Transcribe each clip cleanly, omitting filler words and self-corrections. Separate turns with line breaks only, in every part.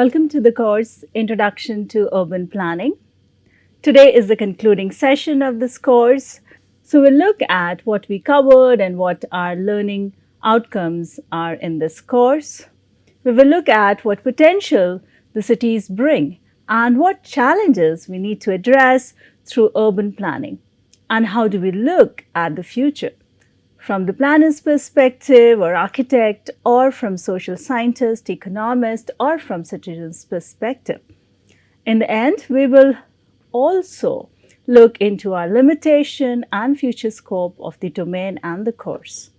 Welcome to the course Introduction to Urban Planning. Today is the concluding session of this course. So we'll look at what we covered and what our learning outcomes are in this course. We will look at what potential the cities bring and what challenges we need to address through urban planning, and how do we look at the future from the planner's perspective or architect, or from social scientist, economist, or from citizen's perspective. In the end, we will also look into our limitation and future scope of the domain and the course.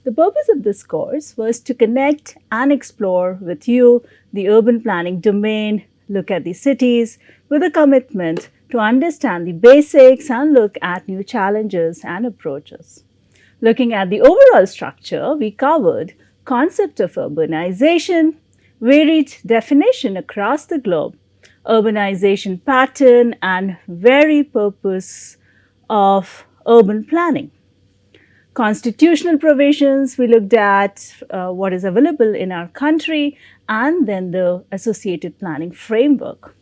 The purpose of this course was to connect and explore with you the urban planning domain, look at the cities with a commitment to understand the basics and look at new challenges and approaches. Looking at the overall structure, we covered concept of urbanization, varied definition across the globe, urbanization pattern, and very purpose of urban planning. Constitutional provisions, we looked at what is available in our country and then the associated planning framework.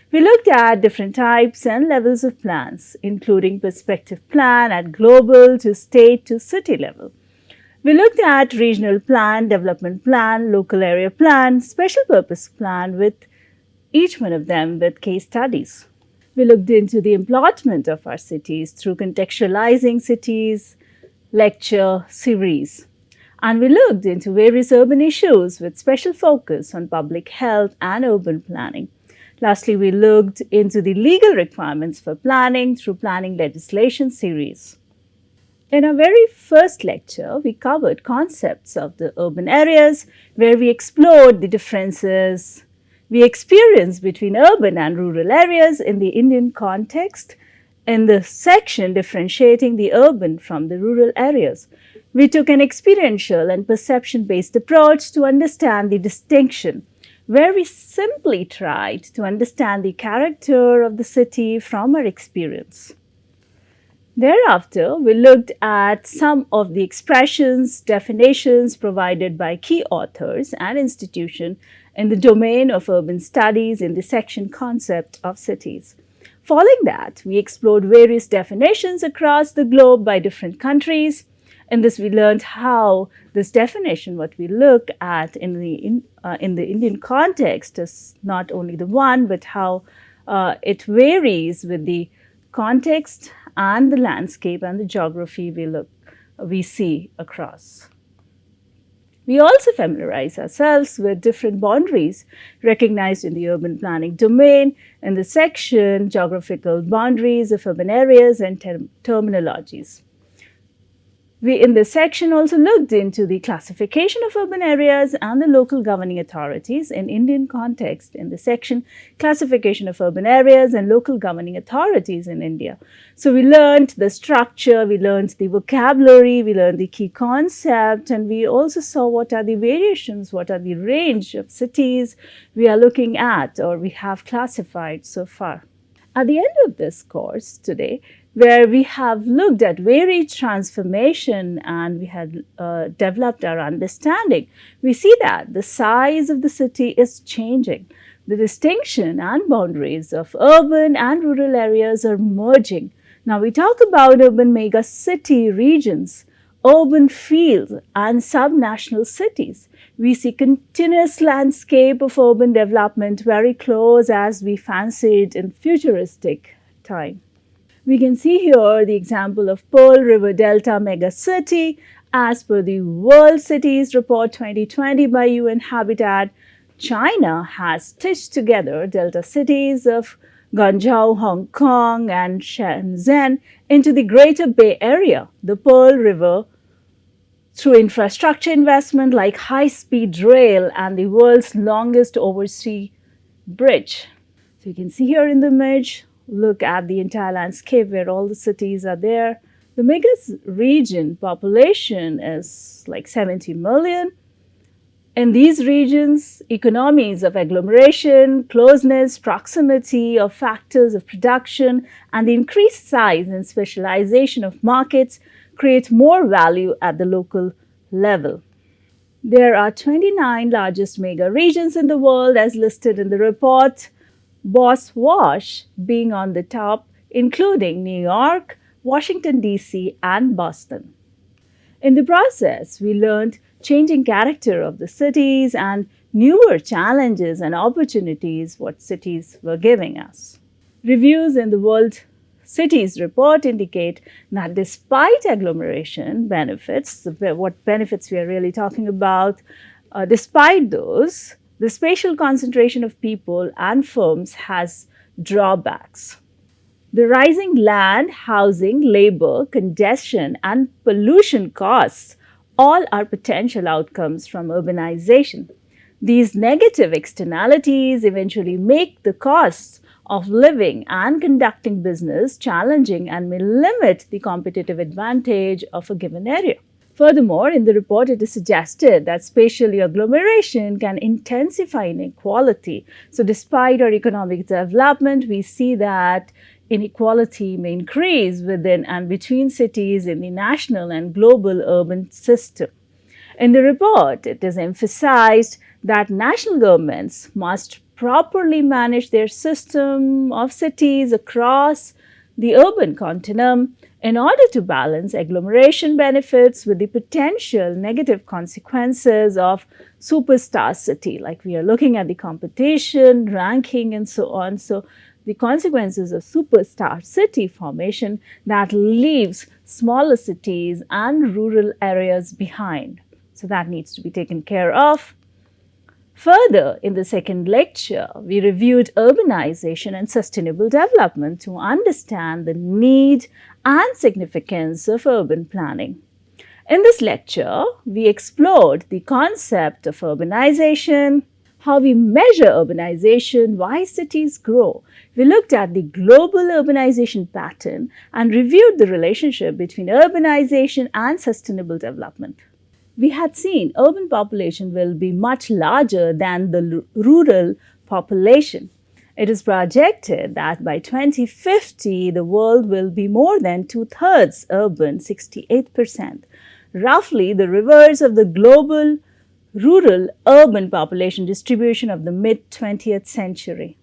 We looked at different types and levels of plans, including perspective plan at global to state to city level. We looked at regional plan, development plan, local area plan, special purpose plan, with each one of them with case studies. We looked into the employment of our cities through contextualizing cities lecture series. And we looked into various urban issues with special focus on public health and urban planning. Lastly, we looked into the legal requirements for planning through planning legislation series. In our very first lecture, we covered concepts of the urban areas, where we explored the differences we experience between urban and rural areas in the Indian context. In the section differentiating the urban from the rural areas, we took an experiential and perception-based approach to understand the distinction, where we simply tried to understand the character of the city from our experience. Thereafter, we looked at some of the expressions, definitions provided by key authors and institutions in the domain of urban studies in the section concept of cities. Following that, we explored various definitions across the globe by different countries. In this, we learned how this definition, what we look at in the Indian context, is not only the one, but how it varies with the context and the landscape and the geography we see across. We also familiarize ourselves with different boundaries recognized in the urban planning domain in the section geographical boundaries of urban areas and terminologies. We in this section also looked into the classification of urban areas and the local governing authorities in Indian context in the section classification of urban areas and local governing authorities in India. So we learned the structure, we learned the vocabulary, we learned the key concept, and we also saw what are the variations, what are the range of cities we are looking at or we have classified so far. At the end of this course today, where we have looked at varied transformation and we had developed our understanding, we see that the size of the city is changing. The distinction and boundaries of urban and rural areas are merging. Now we talk about urban mega city regions, urban fields and subnational cities. We see continuous landscape of urban development very close as we fancied in futuristic time. We can see here the example of Pearl River Delta megacity. As per the World Cities Report 2020 by UN Habitat, China has stitched together delta cities of Guangzhou, Hong Kong, and Shenzhen into the Greater Bay Area, the Pearl River, through infrastructure investment like high-speed rail and the world's longest overseas bridge. So you can see here in the image, look at the entire landscape where all the cities are there. The mega region population is like 70 million. In these regions, economies of agglomeration, closeness, proximity of factors of production, and the increased size and specialization of markets create more value at the local level. There are 29 largest mega regions in the world as listed in the report, Boss Wash being on the top, including New York, Washington, D.C., and Boston. In the process, we learned changing character of the cities and newer challenges and opportunities what cities were giving us. Reviews in the World Cities report indicate that despite agglomeration benefits, what benefits we are really talking about, despite those, the spatial concentration of people and firms has drawbacks. The rising land, housing, labor, congestion, and pollution costs all are potential outcomes from urbanization. These negative externalities eventually make the costs of living and conducting business challenging and may limit the competitive advantage of a given area. Furthermore, in the report, it is suggested that spatial agglomeration can intensify inequality. So, despite our economic development, we see that inequality may increase within and between cities in the national and global urban system. In the report, it is emphasized that national governments must properly manage their system of cities across the urban continuum in order to balance agglomeration benefits with the potential negative consequences of superstar city, like we are looking at the competition, ranking, and so on. So, the consequences of superstar city formation that leaves smaller cities and rural areas behind. So, that needs to be taken care of. Further, in the second lecture, we reviewed urbanization and sustainable development to understand the need and significance of urban planning. In this lecture, we explored the concept of urbanization, how we measure urbanization, why cities grow. We looked at the global urbanization pattern and reviewed the relationship between urbanization and sustainable development. We had seen urban population will be much larger than the rural population. It is projected that by 2050, the world will be more than two-thirds urban, 68%, roughly the reverse of the global rural-urban population distribution of the mid-20th century.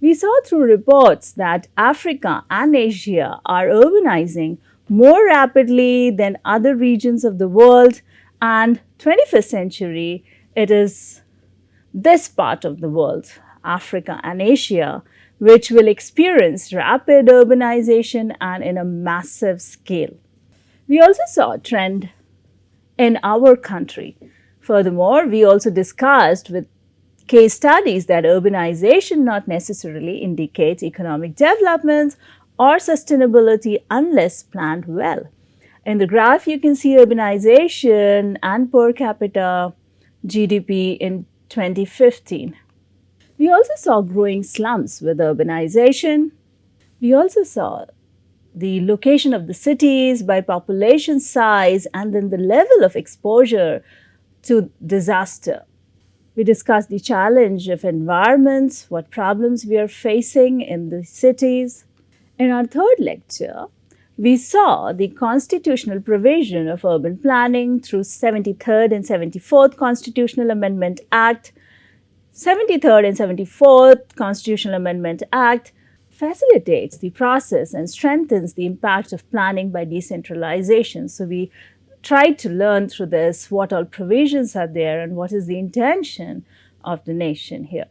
We saw through reports that Africa and Asia are urbanizing more rapidly than other regions of the world, and 21st century, it is this part of the world, Africa and Asia, which will experience rapid urbanization and in a massive scale. We also saw a trend in our country. Furthermore, we also discussed with case studies that urbanization not necessarily indicates economic development or sustainability unless planned well. In the graph, you can see urbanization and per capita GDP in 2015. We also saw growing slums with urbanization. We also saw the location of the cities by population size and then the level of exposure to disaster. We discussed the challenge of environments, what problems we are facing in the cities. In our third lecture, we saw the constitutional provision of urban planning through 73rd and 74th Constitutional Amendment Act. 73rd and 74th Constitutional Amendment Act facilitates the process and strengthens the impact of planning by decentralization. So we tried to learn through this what all provisions are there and what is the intention of the nation here.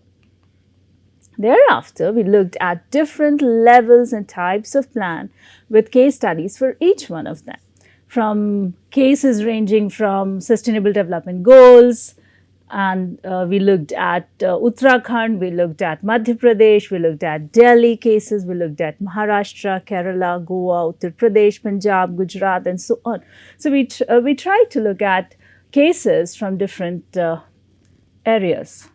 Thereafter, we looked at different levels and types of plan with case studies for each one of them, from cases ranging from sustainable development goals, and we looked at Uttarakhand, we looked at Madhya Pradesh, we looked at Delhi cases, we looked at Maharashtra, Kerala, Goa, Uttar Pradesh, Punjab, Gujarat, and so on. So we tried to look at cases from different areas.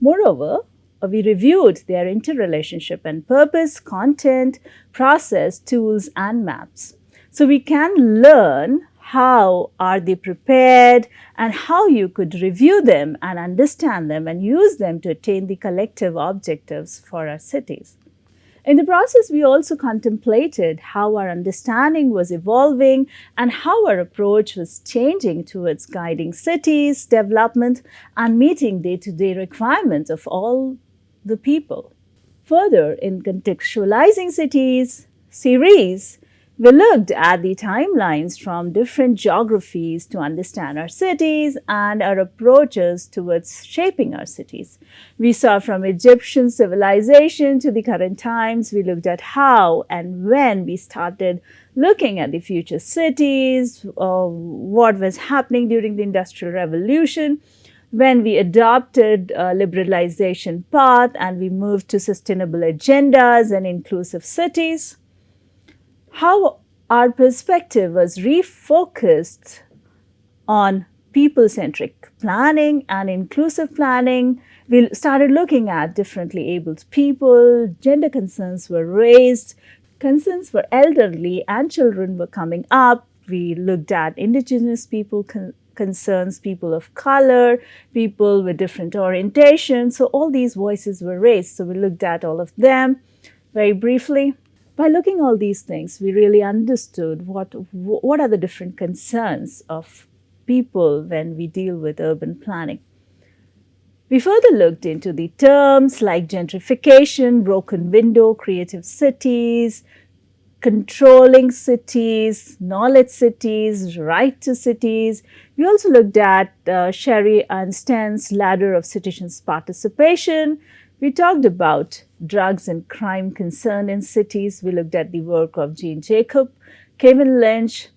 Moreover, we reviewed their interrelationship and purpose, content, process, tools, and maps. So we can learn how are they prepared and how you could review them and understand them and use them to attain the collective objectives for our cities. In the process, we also contemplated how our understanding was evolving and how our approach was changing towards guiding cities, development, and meeting day to day requirements of all the people. Further, in contextualizing cities series, we looked at the timelines from different geographies to understand our cities and our approaches towards shaping our cities. We saw from Egyptian civilization to the current times. We looked at how and when we started looking at the future cities, what was happening during the Industrial Revolution, when we adopted a liberalization path and we moved to sustainable agendas and inclusive cities, how our perspective was refocused on people-centric planning and inclusive planning. We started looking at differently abled people, gender concerns were raised, concerns for elderly and children were coming up. We looked at indigenous people concerns, people of color, people with different orientations. So all these voices were raised. So we looked at all of them very briefly. By looking at all these things, we really understood what are the different concerns of people when we deal with urban planning. We further looked into the terms like gentrification, broken window, creative cities, controlling cities, knowledge cities, right to cities. We also looked at Sherry Arnstein's ladder of citizens' participation. We talked about drugs and crime concern in cities. We looked at the work of Jean Jacob, Kevin Lynch,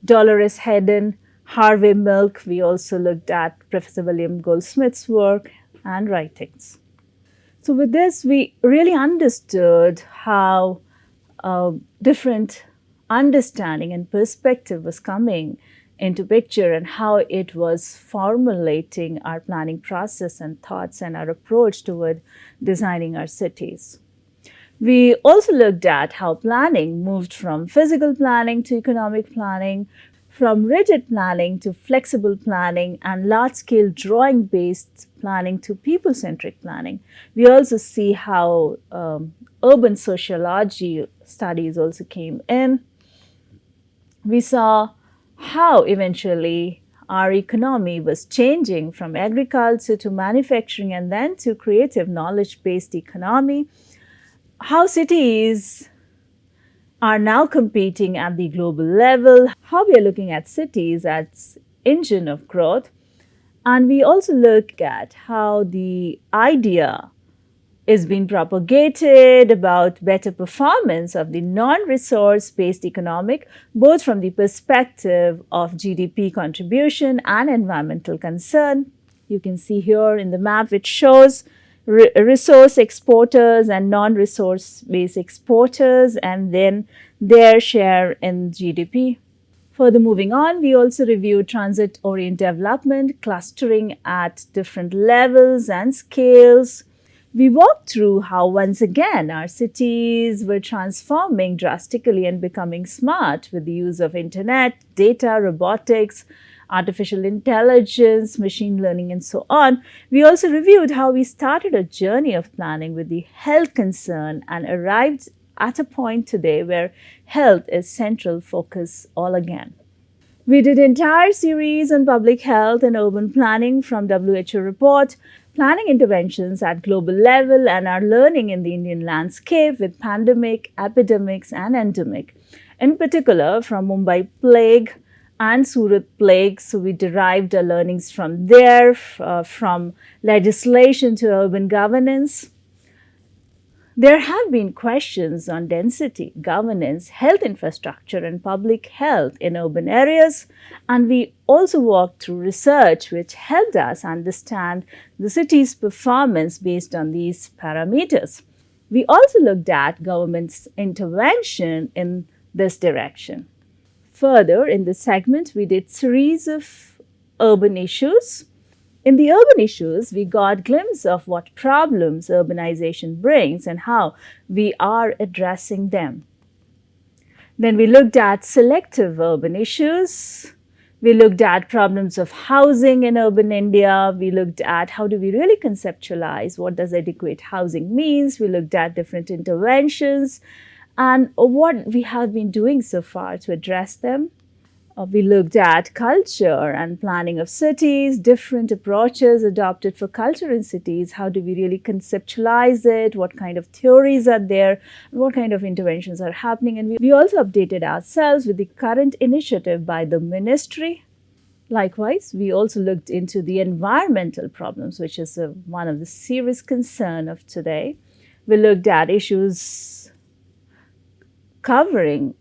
Dolores Haddon, Harvey Milk. We also looked at Professor William Goldsmith's work and writings. So with this, we really understood how different understanding and perspective was coming into picture and how it was formulating our planning process and thoughts and our approach toward designing our cities. We also looked at how planning moved from physical planning to economic planning, from rigid planning to flexible planning, and large-scale drawing-based planning to people-centric planning. We also see how urban sociology studies also came in. We saw how eventually our economy was changing from agriculture to manufacturing and then to creative knowledge-based economy, how cities are now competing at the global level, how we are looking at cities as engine of growth, and we also look at how the idea is being propagated about better performance of the non-resource based economic, both from the perspective of GDP contribution and environmental concern. You can see here in the map which shows resource exporters and non-resource based exporters and then their share in GDP. Further moving on, we also reviewed transit-oriented development, clustering at different levels and scales. We walked through how once again our cities were transforming drastically and becoming smart with the use of internet, data, robotics, artificial intelligence, machine learning, and so on. We also reviewed how we started a journey of planning with the health concern and arrived at a point today where health is central focus all again. We did an entire series on public health and urban planning from WHO report, planning interventions at global level and our learning in the Indian landscape with pandemic, epidemics and endemic. In particular from Mumbai plague and Surat plague, so we derived our learnings from there, from legislation to urban governance. There have been questions on density, governance, health infrastructure, and public health in urban areas, and we also walked through research which helped us understand the city's performance based on these parameters. We also looked at government's intervention in this direction. Further, in this segment, we did series of urban issues. In the urban issues, we got a glimpse of what problems urbanization brings and how we are addressing them. Then we looked at selective urban issues. We looked at problems of housing in urban India. We looked at how do we really conceptualize what does adequate housing means. We looked at different interventions and what we have been doing so far to address them. We looked at culture and planning of cities, different approaches adopted for culture in cities. How do we really conceptualize it? What kind of theories are there? What kind of interventions are happening? And we also updated ourselves with the current initiative by the ministry. Likewise, we also looked into the environmental problems, which is one of the serious concern of today. We looked at issues covering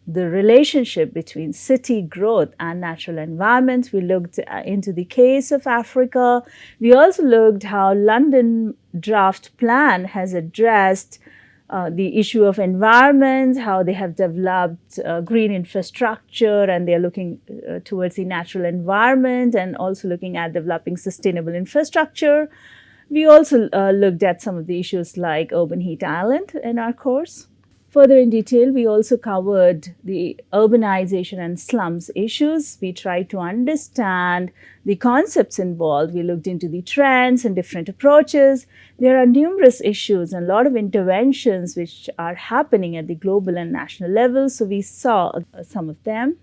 the relationship between city growth and natural environment. We looked into the case of Africa. We also looked how London draft plan has addressed the issue of environment, how they have developed green infrastructure and they're looking towards the natural environment and also looking at developing sustainable infrastructure. We also looked at some of the issues like urban heat island in our course. Further in detail, we also covered the urbanization and slums issues. We tried to understand the concepts involved. We looked into the trends and different approaches. There are numerous issues and a lot of interventions which are happening at the global and national level. So we saw some of them.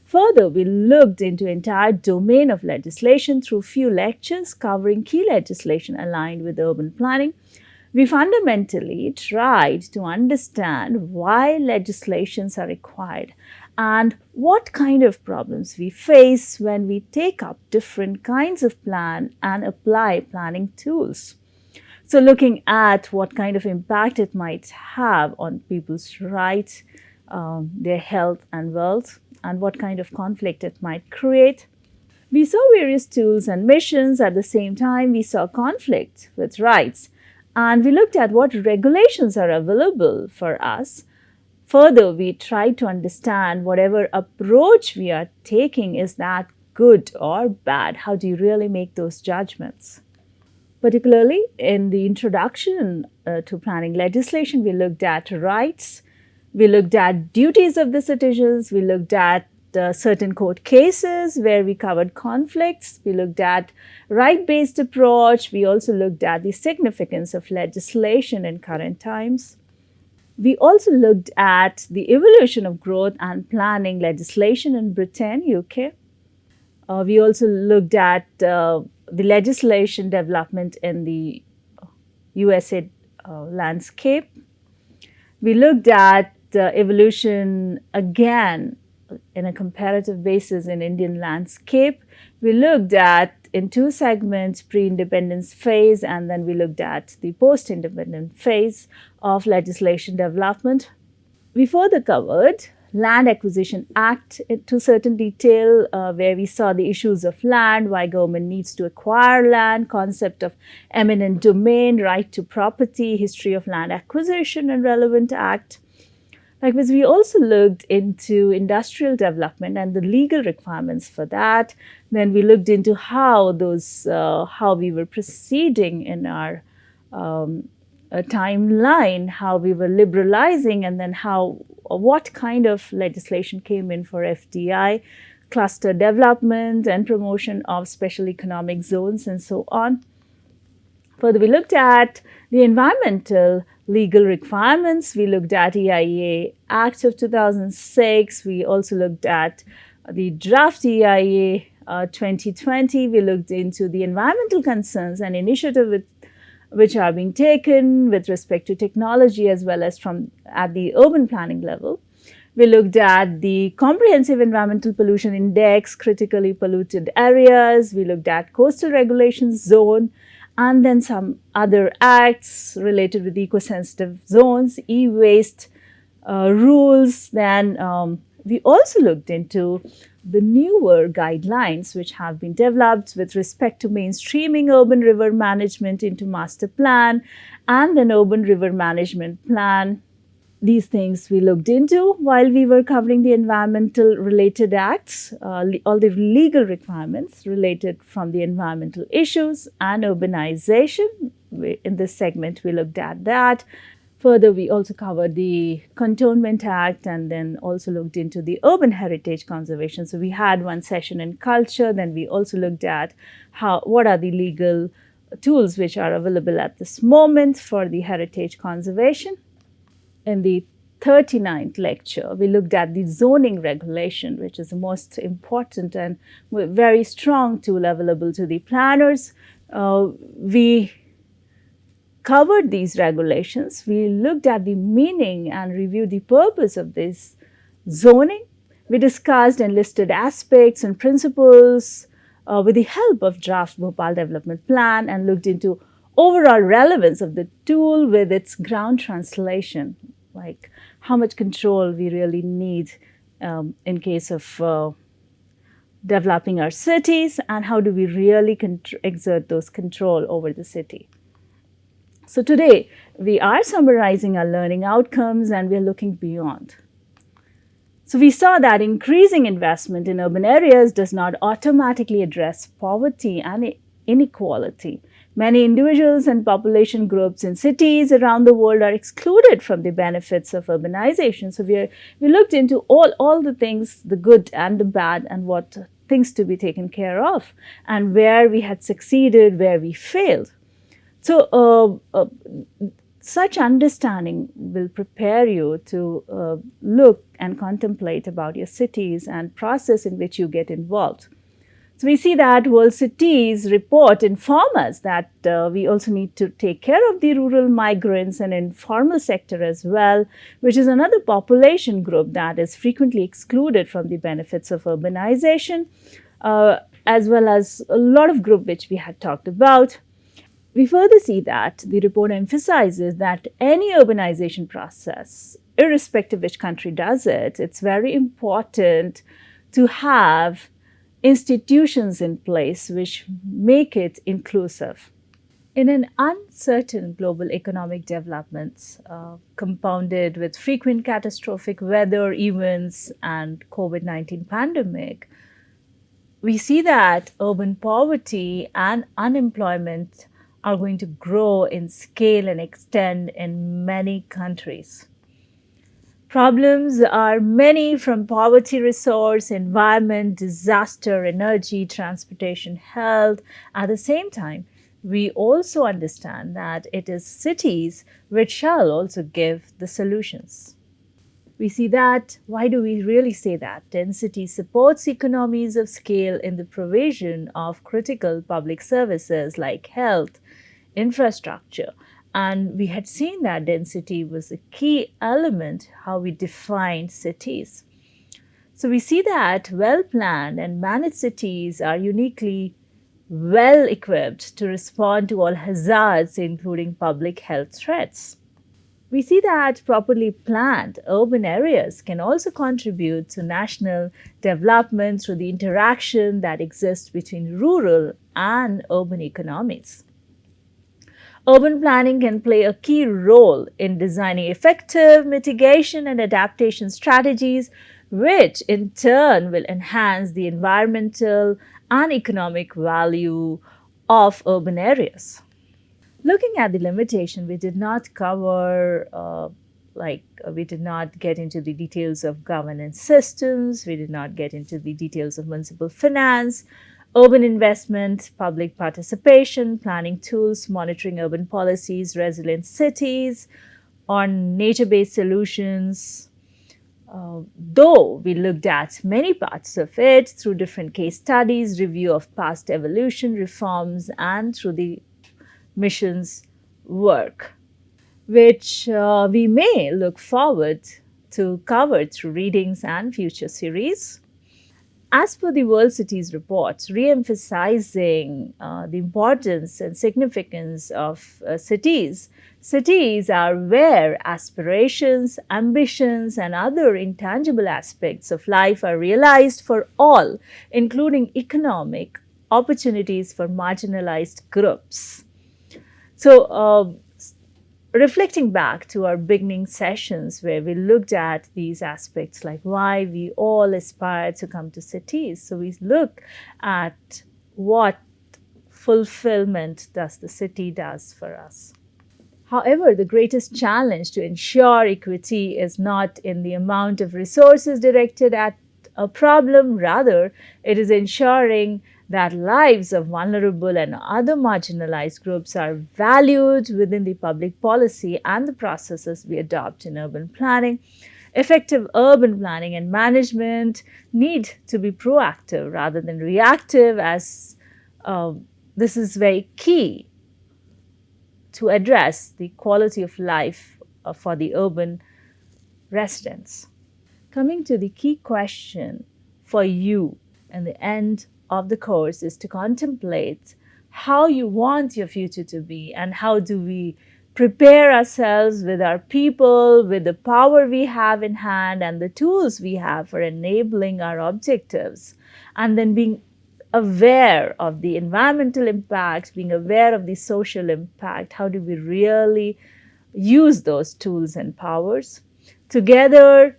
Further, we looked into entire domain of legislation through few lectures covering key legislation aligned with urban planning. We fundamentally tried to understand why legislations are required and what kind of problems we face when we take up different kinds of plan and apply planning tools. So looking at what kind of impact it might have on people's rights, their health and wealth, and what kind of conflict it might create. We saw various tools and missions. At the same time, we saw conflict with rights. And we looked at what regulations are available for us. Further, we tried to understand whatever approach we are taking, is that good or bad? How do you really make those judgments? Particularly in the introduction to planning legislation, we looked at rights, we looked at duties of the citizens, we looked at certain court cases where we covered conflicts. We looked at right-based approach. We also looked at the significance of legislation in current times. We also looked at the evolution of growth and planning legislation in Britain, UK. We also looked at the legislation development in the USA landscape. We looked at evolution again in a comparative basis in Indian landscape. We looked at in two segments, pre-independence phase, and then we looked at the post-independent phase of legislation development. We further covered Land Acquisition Act to certain detail, where we saw the issues of land, why government needs to acquire land, concept of eminent domain, right to property, history of land acquisition and relevant act. Likewise, we also looked into industrial development and the legal requirements for that. Then we looked into how we were proceeding in our timeline, how we were liberalizing, and then what kind of legislation came in for FDI, cluster development and promotion of special economic zones, and so on. Further, we looked at the environmental legal requirements. We looked at EIA Act of 2006. We also looked at the draft EIA 2020. We looked into the environmental concerns and initiatives which are being taken with respect to technology as well as at the urban planning level. We looked at the Comprehensive Environmental Pollution Index, critically polluted areas. We looked at Coastal Regulations Zone, and then some other acts related with eco-sensitive zones, e-waste rules. Then we also looked into the newer guidelines which have been developed with respect to mainstreaming urban river management into master plan and then urban river management plan. These things we looked into while we were covering the environmental related acts, all the legal requirements related from the environmental issues and urbanization. In this segment, we looked at that. Further, we also covered the Cantonment Act and then also looked into the urban heritage conservation. So we had one session in culture, then we also looked at what are the legal tools which are available at this moment for the heritage conservation. In the 39th lecture, we looked at the zoning regulation, which is the most important and very strong tool available to the planners. We covered these regulations. We looked at the meaning and reviewed the purpose of this zoning. We discussed and listed aspects and principles with the help of draft Bhopal development plan and looked into overall relevance of the tool with its ground translation, like how much control we really need in case of developing our cities and how do we really exert those control over the city. So today, we are summarizing our learning outcomes and we are looking beyond. So we saw that increasing investment in urban areas does not automatically address poverty and inequality. Many individuals and population groups in cities around the world are excluded from the benefits of urbanization. So we looked into all the things, the good and the bad, and what things to be taken care of, and where we had succeeded, where we failed. So such understanding will prepare you to look and contemplate about your cities and process in which you get involved. So we see that World Cities report inform us that we also need to take care of the rural migrants and informal sector as well, which is another population group that is frequently excluded from the benefits of urbanization, as well as a lot of group which we had talked about. We further see that the report emphasizes that any urbanization process, irrespective which country does it, it's very important to have institutions in place which make it inclusive. In an uncertain global economic developments, compounded with frequent catastrophic weather events and COVID-19 pandemic, we see that urban poverty and unemployment are going to grow in scale and extend in many countries. Problems are many, from poverty, resource, environment, disaster, energy, transportation, health. At the same time, we also understand that it is cities which shall also give the solutions. We see that, why do we really say that? Density supports economies of scale in the provision of critical public services like health, infrastructure. And we had seen that density was a key element how we defined cities. So we see that well-planned and managed cities are uniquely well equipped to respond to all hazards, including public health threats. We see that properly planned urban areas can also contribute to national development through the interaction that exists between rural and urban economies. Urban planning can play a key role in designing effective mitigation and adaptation strategies, which in turn will enhance the environmental and economic value of urban areas. Looking at the limitation, we did not cover, we did not get into the details of governance systems, we did not get into the details of municipal finance, urban investment, public participation, planning tools, monitoring urban policies, resilient cities, on nature-based solutions. Though we looked at many parts of it through different case studies, review of past evolution, reforms, and through the missions work, which we may look forward to cover through readings and future series. As per the World Cities report, re-emphasizing the importance and significance of cities, cities are where aspirations, ambitions, and other intangible aspects of life are realized for all, including economic opportunities for marginalized groups. So, reflecting back to our beginning sessions where we looked at these aspects like why we all aspire to come to cities. So we look at what fulfillment does the city does for us. However, the greatest challenge to ensure equity is not in the amount of resources directed at a problem, rather, it is ensuring that lives of vulnerable and other marginalized groups are valued within the public policy and the processes we adopt in urban planning. Effective urban planning and management need to be proactive rather than reactive, as uh, this is very key to address the quality of life for the urban residents. Coming to the key question for you in the end of the course is to contemplate how you want your future to be and how do we prepare ourselves with our people, with the power we have in hand and the tools we have for enabling our objectives, and then being aware of the environmental impacts, being aware of the social impact. How do we really use those tools and powers together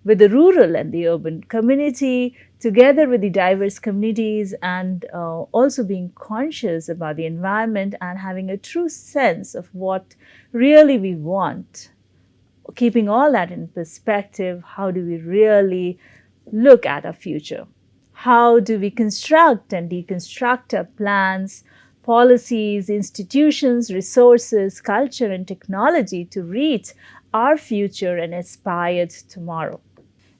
with the rural and the urban community, together with the diverse communities, and also being conscious about the environment and having a true sense of what really we want. Keeping all that in perspective, how do we really look at our future? How do we construct and deconstruct our plans, policies, institutions, resources, culture, and technology to reach our future and aspired tomorrow?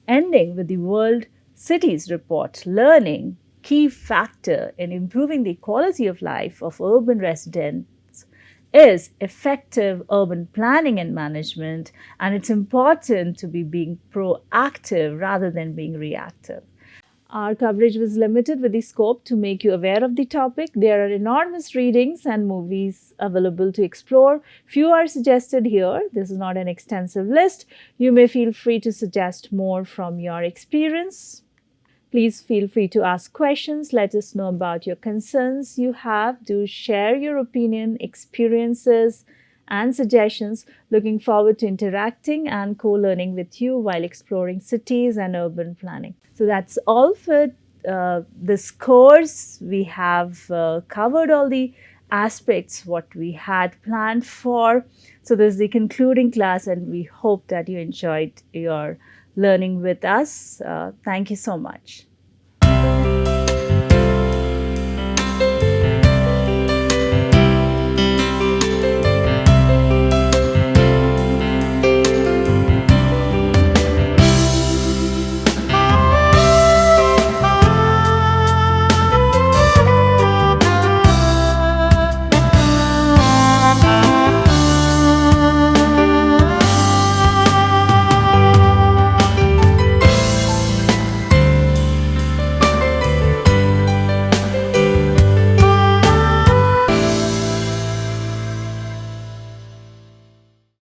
Ending with the World Cities Report, learning key factor in improving the quality of life of urban residents is effective urban planning and management, and it's important to be being proactive rather than being reactive. Our coverage was limited with the scope to make you aware of the topic. There are enormous readings and movies available to explore. Few are suggested here. This is not an extensive list. You may feel free to suggest more from your experience. Please feel free to ask questions. Let us know about your concerns you have. Do share your opinion, experiences, and suggestions. Looking forward to interacting and co-learning with you while exploring cities and urban planning. So that's all for this course. We have covered all the aspects what we had planned for. So this is the concluding class, and we hope that you enjoyed your learning with us. Thank you so much.